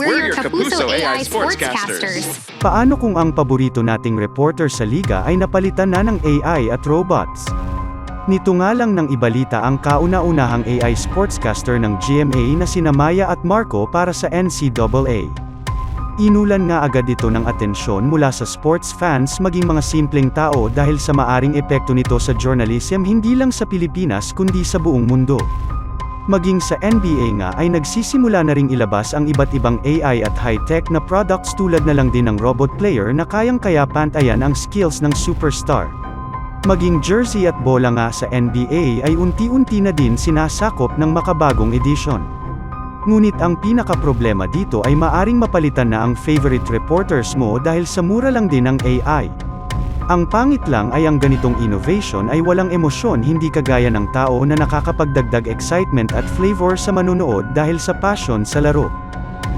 We're your Kapuso AI Sportscasters. Paano kung ang paborito nating reporter sa liga ay napalitan na ng AI at robots? Nito nga lang nang ibalita ang kauna-unahang AI sportscaster ng GMA na sina Maya at Marco para sa NCAA. Inulan nga agad ito ng atensyon mula sa sports fans maging mga simpleng tao dahil sa maaring epekto nito sa journalism hindi lang sa Pilipinas kundi sa buong mundo. Maging sa NBA nga ay nagsisimula na ring ilabas ang iba't ibang AI at high-tech na products tulad na lang din ng robot player na kayang-kaya pantayan ang skills ng superstar. Maging jersey at bola nga sa NBA ay unti-unti na din sinasakop ng makabagong edisyon. Ngunit ang pinaka-problema dito ay maaring mapalitan na ang favorite reporters mo dahil sa mura lang din ng AI. Ang pangit lang ay ang ganitong innovation ay walang emosyon hindi kagaya ng tao na nakakapagdagdag excitement at flavor sa manonood dahil sa passion sa laro.